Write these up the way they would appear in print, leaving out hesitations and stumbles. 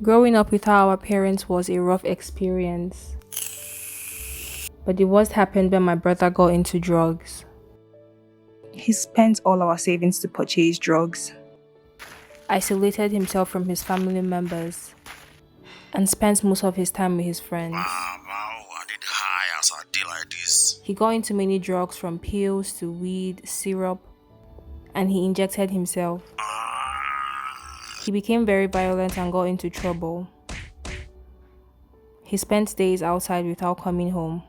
Growing up without our parents was a rough experience, but the worst happened when my brother got into drugs. He spent all our savings to purchase drugs. Isolated himself from his family members, and spent most of his time with his friends. I did high as I did like this. He got into many drugs from pills to weed, syrup, and he injected himself. He became very violent and got into trouble. He spent days outside without coming home.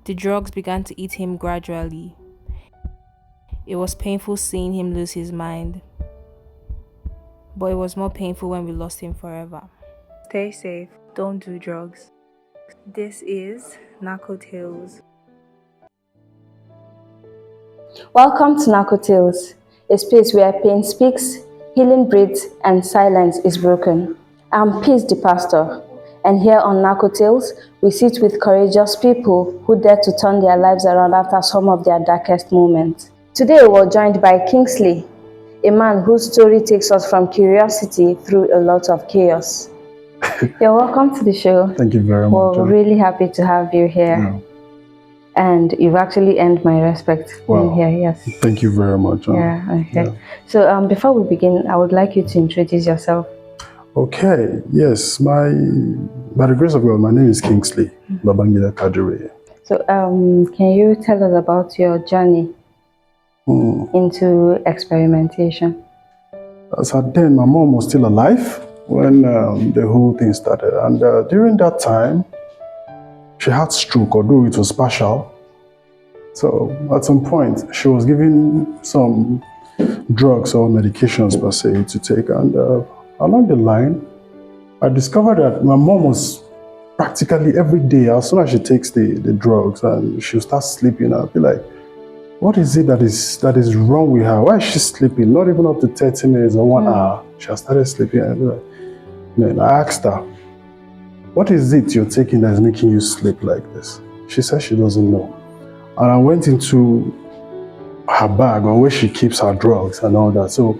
The drugs began to eat him gradually. It was painful seeing him lose his mind, but it was more painful when we lost him forever. Stay safe. Don't do drugs. This is Narco Tales. Welcome to Narco Tales, a space where pain speaks, healing breathes, and silence is broken. I'm Peace the Pastor, and here on Narco Tales, we sit with courageous people who dare to turn their lives around after some of their darkest moments. Today we're joined by Kingsley, a man whose story takes us from curiosity through a lot of chaos. You're welcome to the show. Thank you very much. We're really happy to have you here. Yeah. And you've actually earned my respect being here, yes. Thank you very much. Yeah, okay. Yeah. So before we begin, I would like you to introduce yourself. Okay, yes. By the grace of God, my name is Kingsley Babangida Kadiri. So can you tell us about your journey into experimentation? As at then, my mom was still alive when the whole thing started. And during that time, she had stroke, although it was partial. So at some point, she was given some drugs or medications per se to take. And along the line, I discovered that my mom was practically every day, as soon as she takes the drugs and she'll start sleeping, I'll be like, what is it that is wrong with her? Why is she sleeping? Not even up to 30 minutes or 1 hour. She has started sleeping. And then I asked her, what is it you're taking that is making you sleep like this? She said she doesn't know. And I went into her bag or where she keeps her drugs and all that. So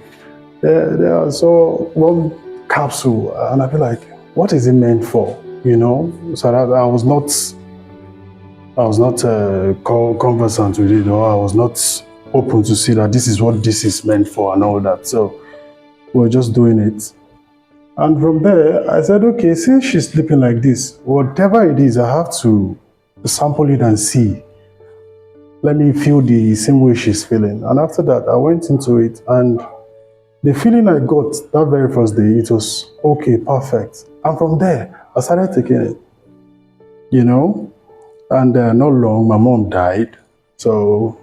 there I saw one capsule and I feel like, what is it meant for? You know? So that I was not conversant with it, or I was not open to see that this is what this is meant for and all that. So we were just doing it. And from there, I said, okay, since she's sleeping like this, whatever it is, I have to sample it and see. Let me feel the same way she's feeling. And after that, I went into it, and the feeling I got that very first day, it was okay, perfect. And from there, I started taking it, you know? And not long, my mom died. So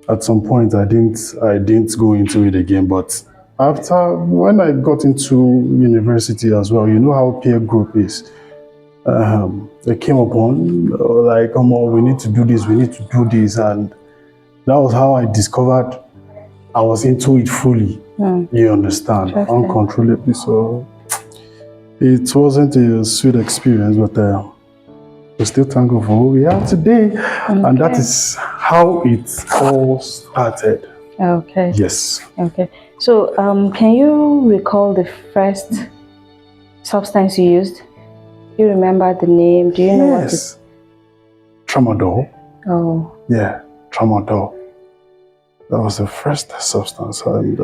at some point, I didn't go into it again, but after, when I got into university as well, you know how peer group is. They came upon, like, come on, we need to do this, and that was how I discovered I was into it fully. You understand? Uncontrollably. So it wasn't a sweet experience, but we're still thankful for who we are today. Okay. And that is how it all started. Okay. Yes. Okay. So, can you recall the first substance you used? Do you remember the name? Do you know what it is? Tramadol. Oh. Yeah, tramadol. That was the first substance, and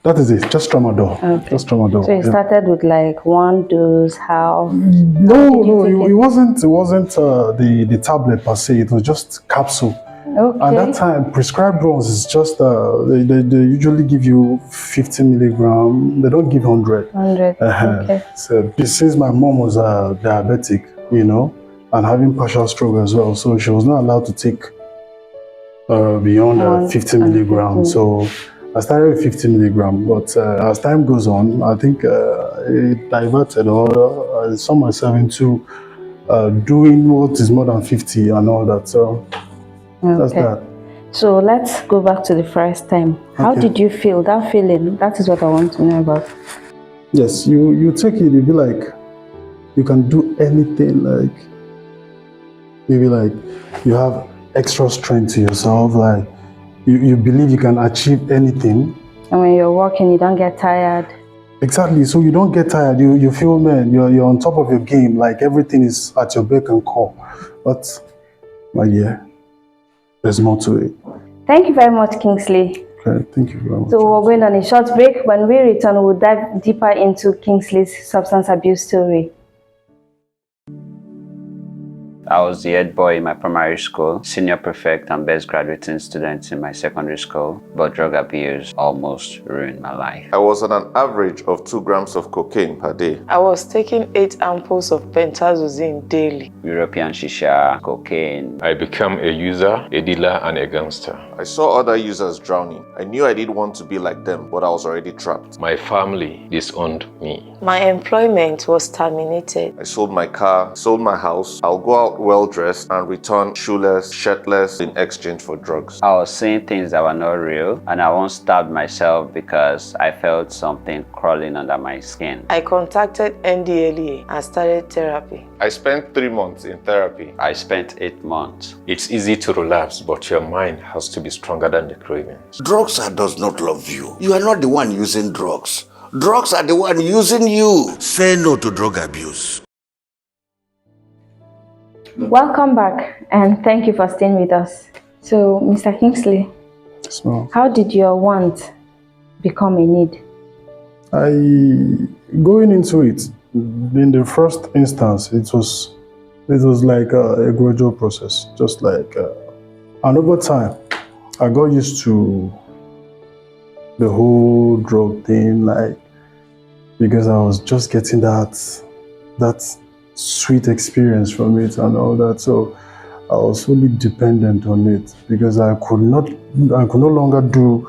that is it. Just tramadol. Okay. Just tramadol. So it started with like one dose. How? No, it wasn't. It wasn't the tablet per se. It was just capsule. Okay. At that time, prescribed ones is just, they usually give you 50 milligram. They don't give 100. 100, okay. So since my mom was diabetic, you know, and having partial stroke as well, so she was not allowed to take beyond 50 milligram. So I started with 50 milligram, but as time goes on, I think it diverted, or I saw myself into doing what is more than 50 and all that. So that's that. So let's go back to the first time. How did you feel? That feeling, that is what I want to know about. Yes, you take it, you be like, you can do anything, like, you be like, you have extra strength to yourself, like, you believe you can achieve anything, And when you're working, you don't get tired. Exactly. So you don't get tired. You feel, man, you're on top of your game. Like everything is at your beck and call. But my dear, there's more to it. Thank you very much, Kingsley. Okay, thank you very much. So we're going on a short break. When we return, we'll dive deeper into Kingsley's substance abuse story. I was the head boy in my primary school, senior prefect and best graduating student in my secondary school, but drug abuse almost ruined my life. I was on an average of 2 grams of cocaine per day. I was taking 8 ampoules of pentazosine daily. European shisha, cocaine. I became a user, a dealer, and a gangster. I saw other users drowning. I knew I didn't want to be like them, but I was already trapped. My family disowned me. My employment was terminated. I sold my car, sold my house. I'll go out well-dressed and return shoeless, shirtless in exchange for drugs. I was seeing things that were not real, and I once stabbed myself because I felt something crawling under my skin. I contacted NDLEA and started therapy. I spent 3 months in therapy. I spent 8 months. It's easy to relapse, but your mind has to be stronger than the cravings. Drugs does not love you. You are not the one using drugs. Drugs are the one using you. Say no to drug abuse. Welcome back, and thank you for staying with us. So, Mr. Kingsley, Yes, ma'am. how did your want become a need? Going into it, in the first instance, it was like a gradual process, just like, and over time, I got used to the whole drug thing, like, because I was just getting that sweet experience from it and all that. So I was fully dependent on it because I could no longer do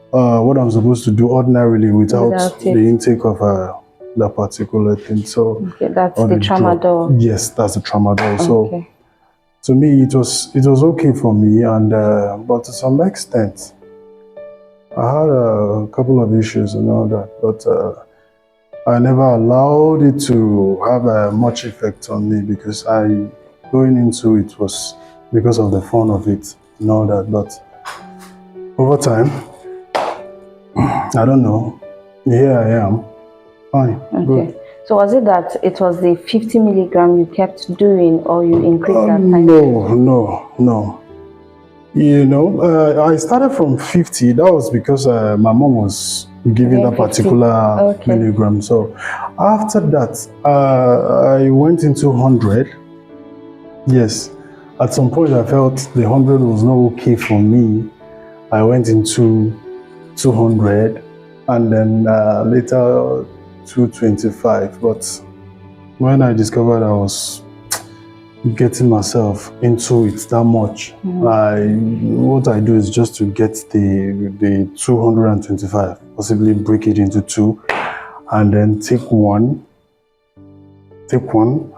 what I'm supposed to do ordinarily without the intake of that particular thing. So Okay, that's the tramadol. Yes, that's the tramadol. Okay. So to me, it was okay for me, and but to some extent, I had a couple of issues and all that, but I never allowed it to have much effect on me because going into it was because of the fun of it and all that. But over time, I don't know. Here I am. Fine. Okay. Good. So was it that it was the 50 milligram you kept doing, or you increased that time? No. You know, I started from 50. That was because my mom was giving that 50. particular milligram. So after that, I went into 100. Yes. At some point, I felt the 100 was not okay for me. I went into 200 and then later 225. But when I discovered I was getting myself into it that much, what I do is just to get the 225, possibly break it into 2, and then take one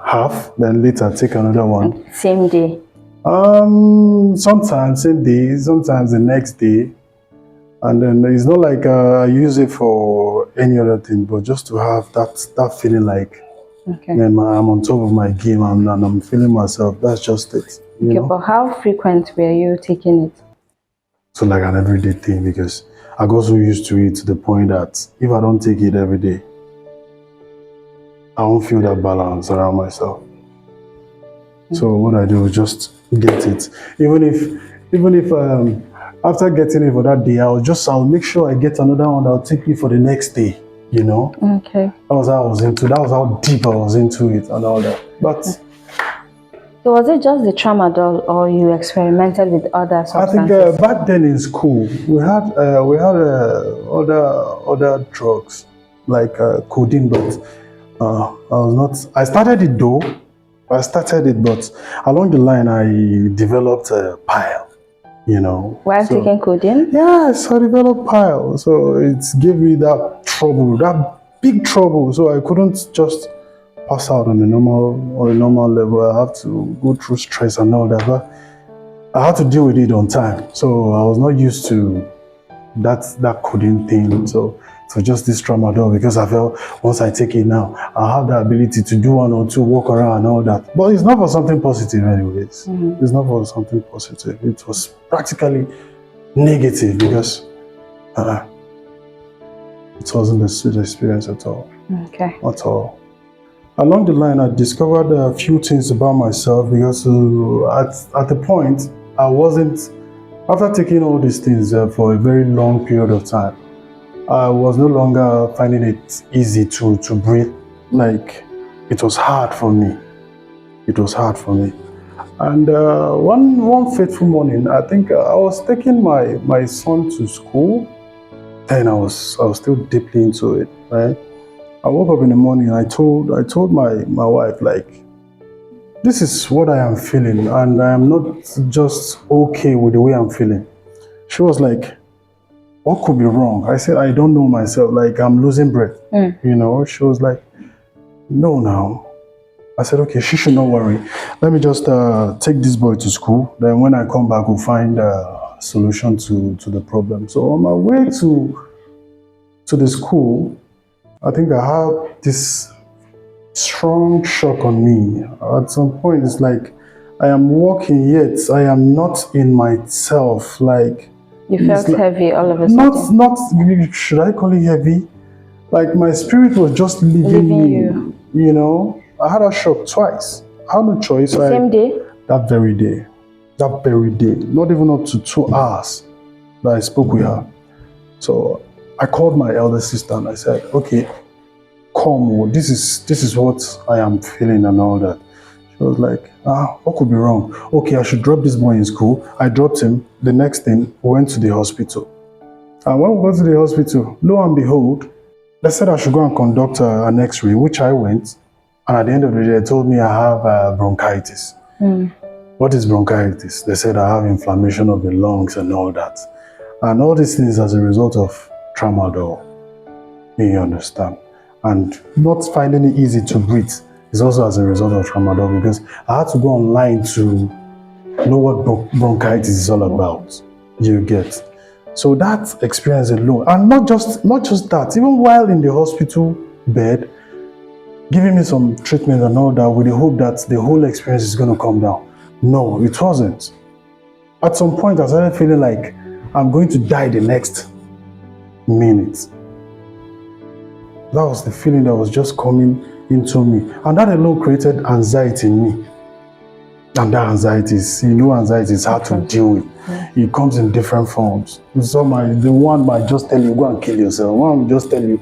half, then later take another one. Same day? Sometimes same day, sometimes the next day. And then it's not like I use it for any other thing, but just to have that feeling like, man, I'm on top of my game and I'm feeling myself. That's just it. You know? But how frequent were you taking it? So like an everyday thing, because I got so used to it to the point that if I don't take it every day, I won't feel that balance around myself. So what I do is just get it. Even if after getting it for that day, I'll make sure I get another one that'll take me for the next day, you know? Okay. That was how deep I was into it and all that. But so was it just the tramadol, or you experimented with other substances? I think back then in school, we had other drugs like codeine, but I started it though. But along the line, I developed a pile, you know. While taking codeine? Yes, I developed pile. So it gave me that big trouble. So I couldn't just pass out on a normal level. I have to go through stress and all that. But I had to deal with it on time. So I was not used to that codeine thing. So just this tramadol, because I felt once I take it now, I have the ability to do 1 or 2, walk around and all that. But it's not for something positive anyways. It's not for something positive. It was practically negative because It wasn't a sweet experience at all. Okay. At all. Along the line, I discovered a few things about myself because at the point, I wasn't, after taking all these things for a very long period of time, I was no longer finding it easy to breathe. Like, it was hard for me. It was hard for me. And one fateful morning, I think I was taking my son to school, and I was still deeply into it, right? I woke up in the morning, I told my wife, like, this is what I am feeling, and I am not just okay with the way I'm feeling. She was like, what could be wrong? I said, I don't know myself, like I'm losing breath. You know, she was like, no, now. I said, okay, she should not worry. Let me just take this boy to school. Then when I come back, we'll find a solution to the problem. So on my way to the school, I think I had this strong shock on me. At some point, it's like I am walking, yet I am not in myself. Like, you felt like, heavy all of a sudden. Not, should I call it heavy? Like my spirit was just leaving me. You know, I had a shock twice. I had no choice. Same day? That very day. That very day. Not even up to 2 hours that I spoke with her. So I called my elder sister and I said, okay, come, this is what I am feeling and all that. She was like, what could be wrong? Okay, I should drop this boy in school. I dropped him. The next thing, we went to the hospital. And when we got to the hospital, lo and behold, they said I should go and conduct an x-ray, which I went. And at the end of the day, they told me I have bronchitis. What is bronchitis? They said I have inflammation of the lungs and all that. And all these things as a result of tramadol. You understand? And not finding it easy to breathe is also as a result of tramadol, because I had to go online to know what bronchitis is all about. You get. So that experience alone, and not just that, even while in the hospital bed, giving me some treatment and all that with the hope that the whole experience is going to come down. No, it wasn't. At some point, I started feeling like I'm going to die the next minute. That was the feeling that was just coming into me. And that alone created anxiety in me. And that anxiety is hard to deal with. It comes in different forms. The one might just tell you, go and kill yourself. One will just tell you,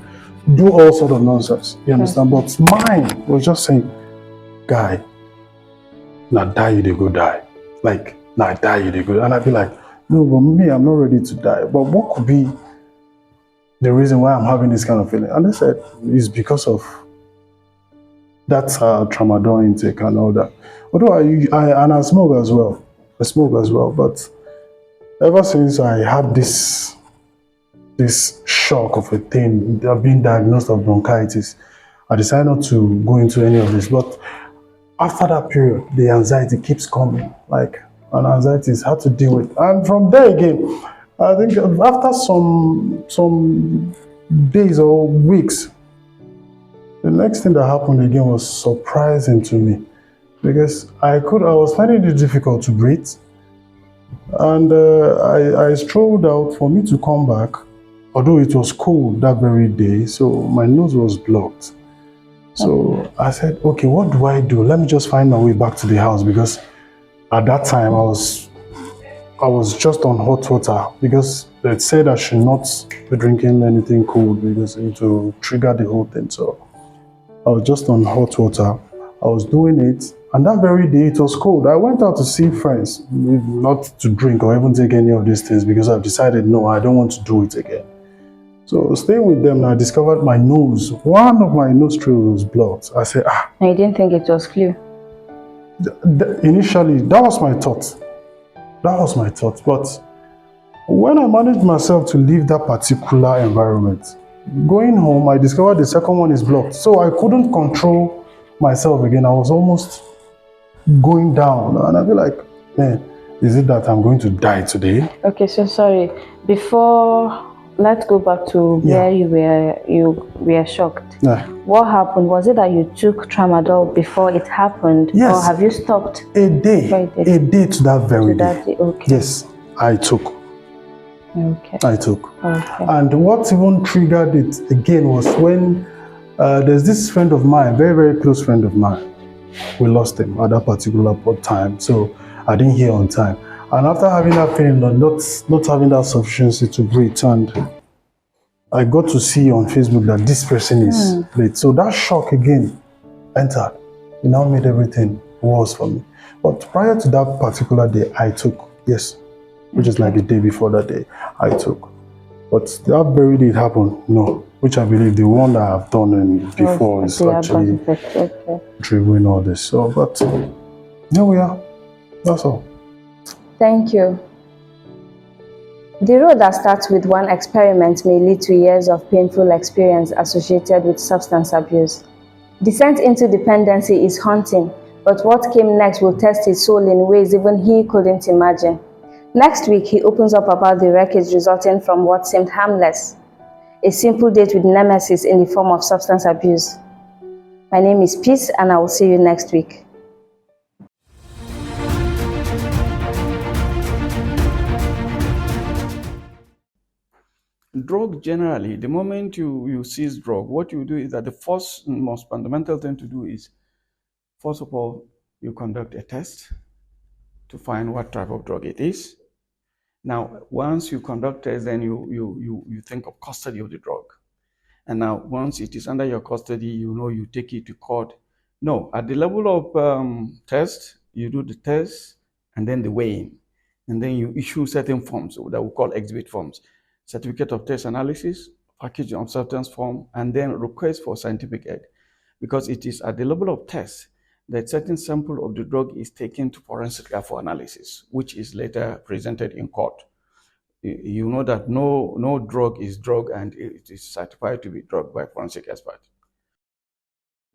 do all sort of nonsense. You understand? But mine was just saying, guy, now die you they go die. Like, now die you they go. And I'd be like, no, but me, I'm not ready to die. But what could be the reason why I'm having this kind of feeling? And they said, it's because of that tramadol intake and all that. Although I smoke as well. I smoke as well. But ever since I had this shock of a thing, being diagnosed of bronchitis, I decided not to go into any of this. But after that period, the anxiety keeps coming. Like, and anxiety is hard to deal with. And from there again, I think after some days or weeks, the next thing that happened again was surprising to me, because I was finding it difficult to breathe, and I strolled out for me to come back, although it was cold that very day, so my nose was blocked. So I said, okay, what do I do? Let me just find my way back to the house, because at that time I was just on hot water, because they said I should not be drinking anything cold because it will trigger the whole thing. So I was just on hot water. I was doing it, and that very day it was cold. I went out to see friends, not to drink or even take any of these things, because I've decided, no, I don't want to do it again. So staying with them, I discovered my nose, one of my nostrils was blocked. I said, And you didn't think it was flu? Initially, that was my thought. That was my thought. But when I managed myself to leave that particular environment, going home, I discovered the second one is blocked. So I couldn't control myself again. I was almost going down. And I feel like, man, is it that I'm going to die today? Okay, so sorry. Before, let's go back to where you were shocked. Yeah. What happened? Was it that you took tramadol before it happened? Yes. Or have you stopped? A day to that very day. Okay. Yes, I took. Okay. I took. Okay. And what even triggered it again was when there's this friend of mine, very, very close friend of mine. We lost him at that particular time, so I didn't hear on time. And after having that feeling of not having that sufficiency to breathe, and I got to see on Facebook that this person is late. So that shock again entered. It now made everything worse for me. But prior to that particular day, I took, yes, which is like the day before that day, I took. But that very day it happened, no, which I believe the one that I've done before is actually triggering all this. So, but here we are. That's all. Thank you. The road that starts with one experiment may lead to years of painful experience associated with substance abuse. Descent into dependency is haunting, but what came next will test his soul in ways even he couldn't imagine. Next week, he opens up about the wreckage resulting from what seemed harmless, a simple date with nemesis in the form of substance abuse. My name is Peace, and I will see you next week. Drug generally, the moment you seize drug, what you do is that the first most fundamental thing to do is, first of all, you conduct a test to find what type of drug it is. Now, once you conduct tests, then you think of custody of the drug. And now, once it is under your custody, you take it to court. No, at the level of test, you do the test and then the weighing. And then you issue certain forms that we call exhibit forms. Certificate of test analysis, package of substance form, and then request for scientific aid. Because it is at the level of test that certain sample of the drug is taken to forensic lab for analysis, which is later presented in court. You know that no drug is drug and it is certified to be drug by forensic expert.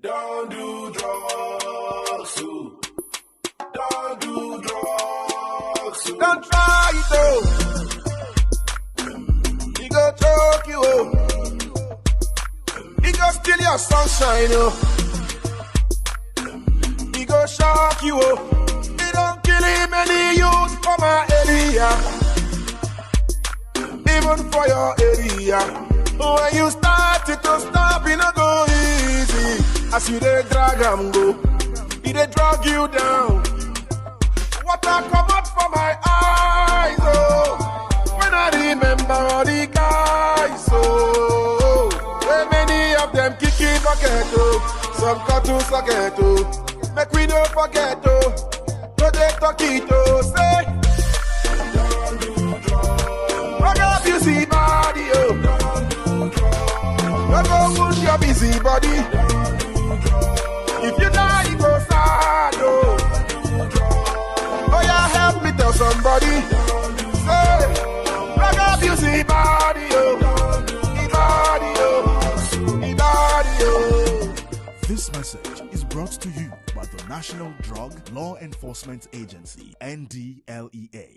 Don't do drugs, don't do drugs, don't try it though. He go choke you up, he go steal your sunshine up, he go shock you up. He don't kill him any youth for my area, even for your area. When you start it to stop, it no go easy. As you dey drag am go, he dey drag you down. Water come up from my eyes, oh, when I remember all the guys, oh, where many of them kicking bucket, oh, some cut to socket, oh, make we no forget, oh, no they talk it, oh, say, don't do drugs, rock up you see body, oh, don't do drugs, don't go wound your busy body. If you die, you go sad, oh. Oh yeah, help me tell somebody. Say, rock up, you see body, oh. Body, oh. Body, oh. This message is brought to you by the National Drug Law Enforcement Agency, NDLEA.